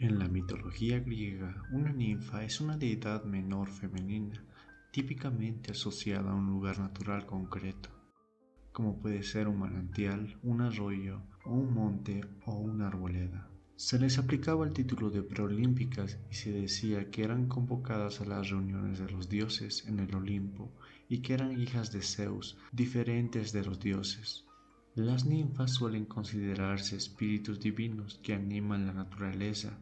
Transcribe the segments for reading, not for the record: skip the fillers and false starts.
En la mitología griega, una ninfa es una deidad menor femenina, típicamente asociada a un lugar natural concreto, como puede ser un manantial, un arroyo, o un monte o una arboleda. Se les aplicaba el título de preolímpicas y se decía que eran convocadas a las reuniones de los dioses en el Olimpo y que eran hijas de Zeus, diferentes de los dioses. Las ninfas suelen considerarse espíritus divinos que animan la naturaleza.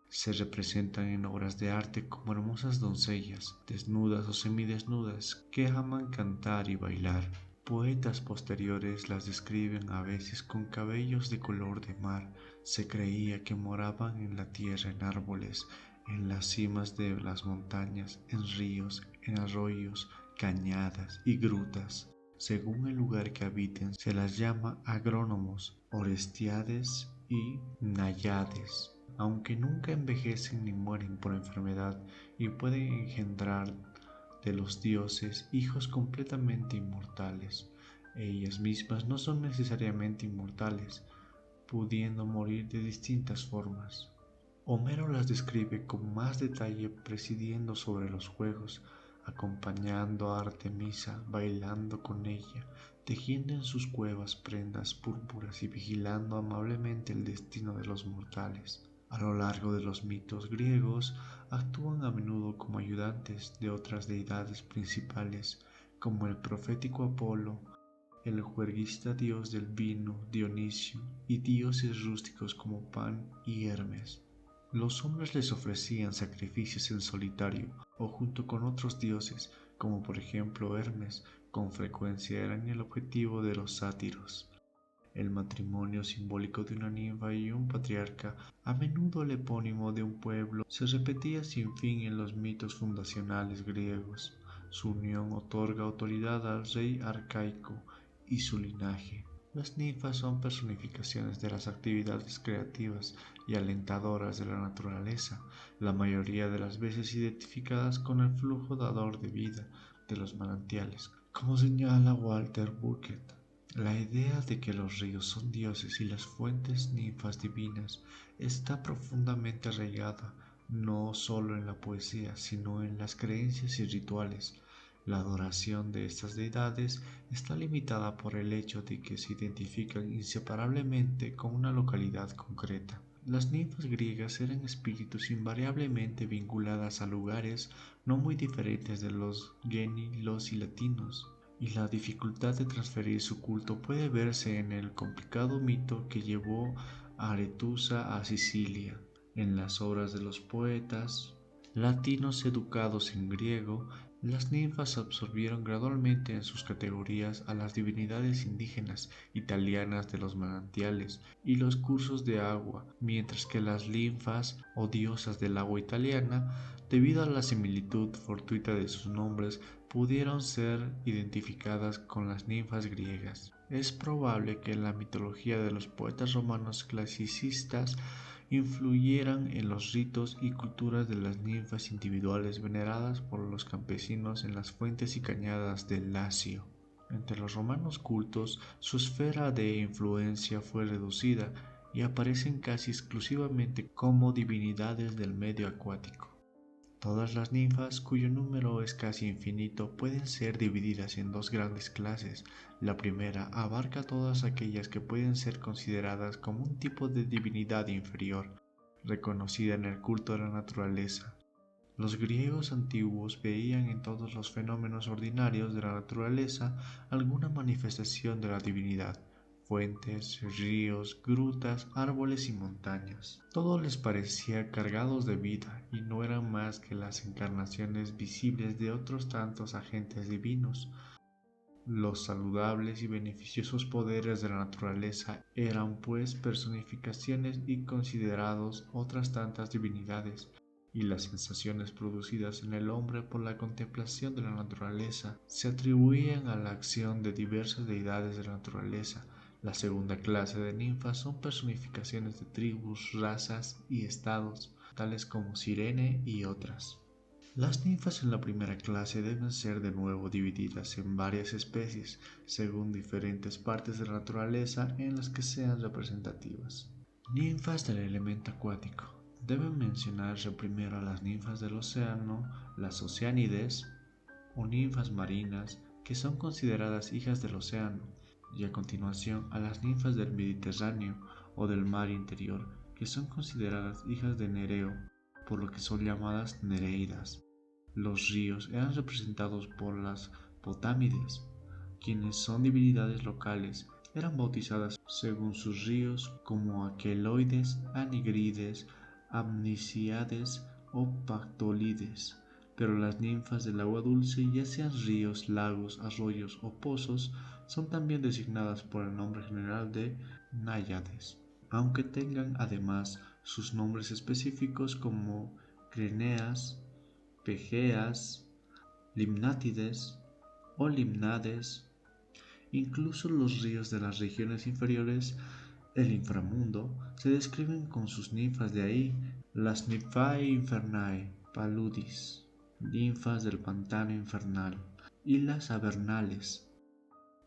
Se representan en obras de arte como hermosas doncellas, desnudas o semidesnudas, que aman cantar y bailar. Poetas posteriores las describen a veces con cabellos de color de mar. Se creía que moraban en la tierra en árboles, en las cimas de las montañas, en ríos, en arroyos, cañadas y grutas. Según el lugar que habiten, se las llama agrónomos, orestiades y náyades. Aunque nunca envejecen ni mueren por enfermedad y pueden engendrar de los dioses hijos completamente inmortales. Ellas mismas no son necesariamente inmortales, pudiendo morir de distintas formas. Homero las describe con más detalle presidiendo sobre los juegos, acompañando a Artemisa, bailando con ella, tejiendo en sus cuevas prendas púrpuras y vigilando amablemente el destino de los mortales. A lo largo de los mitos griegos actúan a menudo como ayudantes de otras deidades principales, como el profético Apolo, el juerguista dios del vino Dionisio y dioses rústicos como Pan y Hermes. Los hombres les ofrecían sacrificios en solitario o junto con otros dioses, como por ejemplo Hermes, con frecuencia eran el objetivo de los sátiros. El matrimonio simbólico de una ninfa y un patriarca, a menudo el epónimo de un pueblo, se repetía sin fin en los mitos fundacionales griegos. Su unión otorga autoridad al rey arcaico y su linaje. Las ninfas son personificaciones de las actividades creativas y alentadoras de la naturaleza, la mayoría de las veces identificadas con el flujo dador de vida de los manantiales, como señala Walter Burkett. La idea de que los ríos son dioses y las fuentes ninfas divinas está profundamente arraigada no solo en la poesía, sino en las creencias y rituales. La adoración de estas deidades está limitada por el hecho de que se identifican inseparablemente con una localidad concreta. Las ninfas griegas eran espíritus invariablemente vinculadas a lugares no muy diferentes de los geni, los y latinos, y la dificultad de transferir su culto puede verse en el complicado mito que llevó a Aretusa a Sicilia. En las obras de los poetas latinos educados en griego, las ninfas absorbieron gradualmente en sus categorías a las divinidades indígenas italianas de los manantiales y los cursos de agua, mientras que las linfas o diosas del agua italiana, debido a la similitud fortuita de sus nombres, pudieron ser identificadas con las ninfas griegas. Es probable que la mitología de los poetas romanos clasicistas influyeran en los ritos y culturas de las ninfas individuales veneradas por los campesinos en las fuentes y cañadas del Lacio. Entre los romanos cultos, su esfera de influencia fue reducida y aparecen casi exclusivamente como divinidades del medio acuático. Todas las ninfas, cuyo número es casi infinito, pueden ser divididas en dos grandes clases. La primera abarca todas aquellas que pueden ser consideradas como un tipo de divinidad inferior, reconocida en el culto a la naturaleza. Los griegos antiguos veían en todos los fenómenos ordinarios de la naturaleza alguna manifestación de la divinidad. Fuentes, ríos, grutas, árboles y montañas. Todo les parecía cargados de vida y no eran más que las encarnaciones visibles de otros tantos agentes divinos. Los saludables y beneficiosos poderes de la naturaleza eran pues personificaciones y considerados otras tantas divinidades, y las sensaciones producidas en el hombre por la contemplación de la naturaleza se atribuían a la acción de diversas deidades de la naturaleza. La segunda clase de ninfas son personificaciones de tribus, razas y estados, tales como Cirene y otras. Las ninfas en la primera clase deben ser de nuevo divididas en varias especies, según diferentes partes de la naturaleza en las que sean representativas. Ninfas del elemento acuático. Deben mencionarse primero a las ninfas del océano, las oceánides o ninfas marinas, que son consideradas hijas del océano, y a continuación a las ninfas del Mediterráneo o del mar interior, que son consideradas hijas de Nereo, por lo que son llamadas Nereidas. Los ríos eran representados por las potámides, quienes son divinidades locales. Eran bautizadas según sus ríos como Aqueloides, Anigrides, Amnisiades o Pactolides, pero las ninfas del agua dulce, ya sean ríos, lagos, arroyos o pozos, son también designadas por el nombre general de náyades, aunque tengan además sus nombres específicos como Crineas, Pegeas, Limnátides o Limnades. Incluso los ríos de las regiones inferiores, el inframundo, se describen con sus ninfas, de ahí las Nymphae Infernae Paludis, ninfas del pantano infernal, y las Avernales.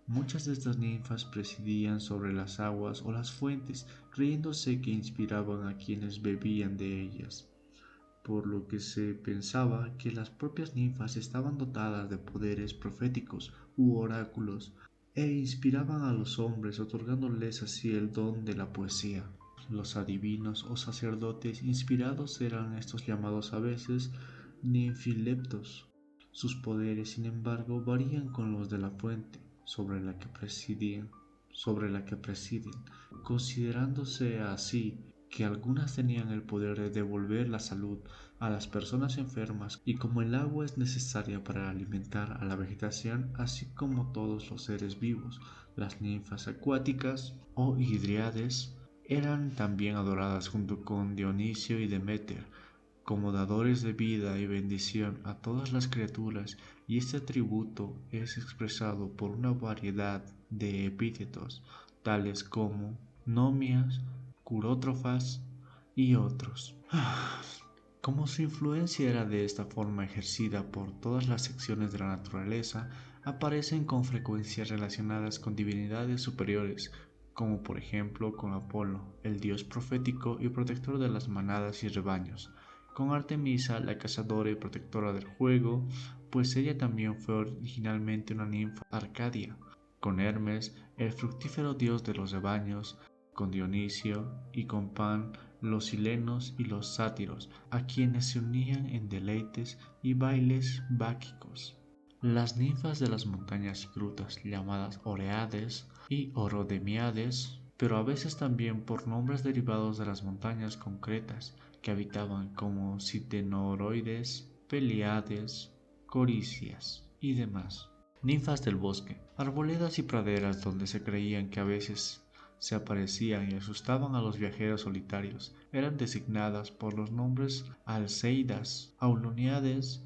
Muchas de estas ninfas presidían sobre las aguas o las fuentes, creyéndose que inspiraban a quienes bebían de ellas, por lo que se pensaba que las propias ninfas estaban dotadas de poderes proféticos u oráculos e inspiraban a los hombres, otorgándoles así el don de la poesía. Los adivinos o sacerdotes inspirados eran estos llamados a veces ninfileptos. Sus poderes, sin embargo, varían con los de la fuente sobre la que presiden, considerándose así que algunas tenían el poder de devolver la salud a las personas enfermas, y como el agua es necesaria para alimentar a la vegetación, así como todos los seres vivos, las ninfas acuáticas o hidriades eran también adoradas junto con Dionisio y Demeter como dadores de vida y bendición a todas las criaturas, y este atributo es expresado por una variedad de epítetos, tales como nomias, curótrofas y otros. Como su influencia era de esta forma ejercida por todas las secciones de la naturaleza, aparecen con frecuencia relacionadas con divinidades superiores, como por ejemplo con Apolo, el dios profético y protector de las manadas y rebaños, con Artemisa, la cazadora y protectora del fuego, pues ella también fue originalmente una ninfa arcadia, con Hermes, el fructífero dios de los rebaños, con Dionisio y con Pan, los silenos y los sátiros, a quienes se unían en deleites y bailes báquicos. Las ninfas de las montañas y grutas, llamadas Oreades y Orodemiades, pero a veces también por nombres derivados de las montañas concretas que habitaban, como Citenoroides, Peliades, Coricias y demás. Ninfas del bosque, arboledas y praderas donde se creían que a veces se aparecían y asustaban a los viajeros solitarios, eran designadas por los nombres Alceidas, Auloniades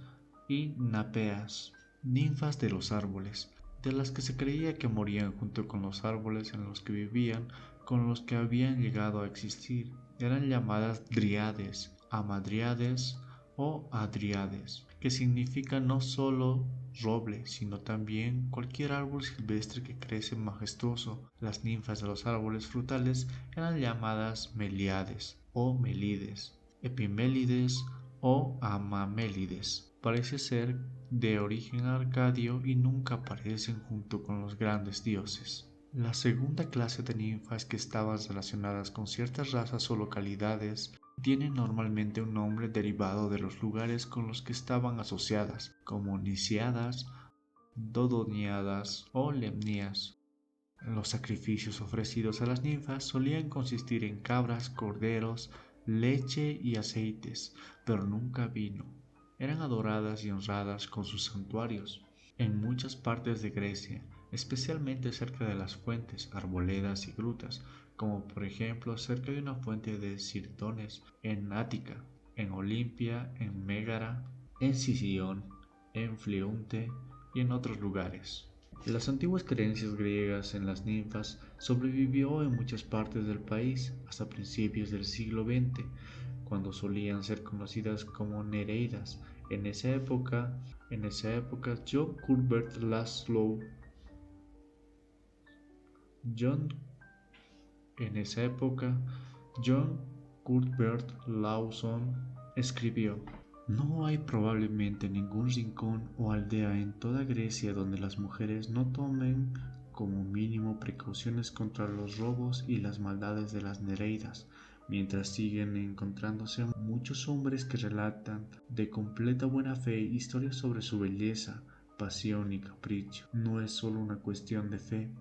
y Napeas. Ninfas de los árboles, de las que se creía que morían junto con los árboles en los que vivían, con los que habían llegado a existir, eran llamadas Dríades, Amadríades o Adriades, que significa no solo roble, sino también cualquier árbol silvestre que crece majestuoso. Las ninfas de los árboles frutales eran llamadas Meliades o Melides, Epimélides o Amamélides. Parece ser de origen arcadio y nunca aparecen junto con los grandes dioses. La segunda clase de ninfas, que estaban relacionadas con ciertas razas o localidades, tienen normalmente un nombre derivado de los lugares con los que estaban asociadas, como Niciadas, Dodoniadas o Lemnias. Los sacrificios ofrecidos a las ninfas solían consistir en cabras, corderos, leche y aceites, pero nunca vino. Eran adoradas y honradas con sus santuarios. En muchas partes de Grecia, especialmente cerca de las fuentes, arboledas y grutas, como por ejemplo cerca de una fuente de Sirtones en Ática, en Olimpia, en Mégara, en Sición, en Fleunte y en otros lugares. Las antiguas creencias griegas en las ninfas sobrevivió en muchas partes del país hasta principios del siglo XX, cuando solían ser conocidas como Nereidas. En esa época, John Cuthbert Laszlo, John, en esa época, John Cuthbert Lawson escribió: no hay probablemente ningún rincón o aldea en toda Grecia donde las mujeres no tomen como mínimo precauciones contra los robos y las maldades de las nereidas, mientras siguen encontrándose muchos hombres que relatan de completa buena fe historias sobre su belleza, pasión y capricho. No es solo una cuestión de fe.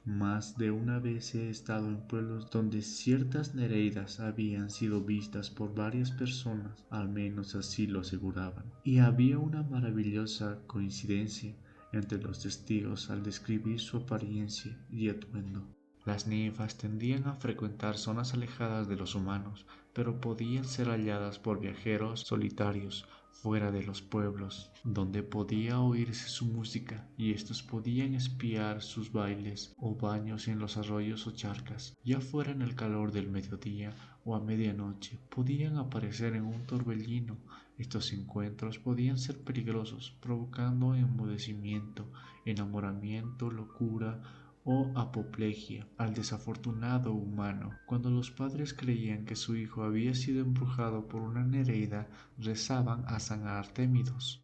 Más de una vez he estado en pueblos donde ciertas nereidas habían sido vistas por varias personas, al menos así lo aseguraban, y había una maravillosa coincidencia entre los testigos al describir su apariencia y atuendo. Las ninfas tendían a frecuentar zonas alejadas de los humanos, pero podían ser halladas por viajeros solitarios fuera de los pueblos, donde podía oírse su música, y estos podían espiar sus bailes o baños en los arroyos o charcas. Ya fuera en el calor del mediodía o a medianoche, podían aparecer en un torbellino. Estos encuentros podían ser peligrosos, provocando enmudecimiento, enamoramiento, locura o apoplejía al desafortunado humano. Cuando los padres creían que su hijo había sido embrujado por una nereida, rezaban a San Artemidos,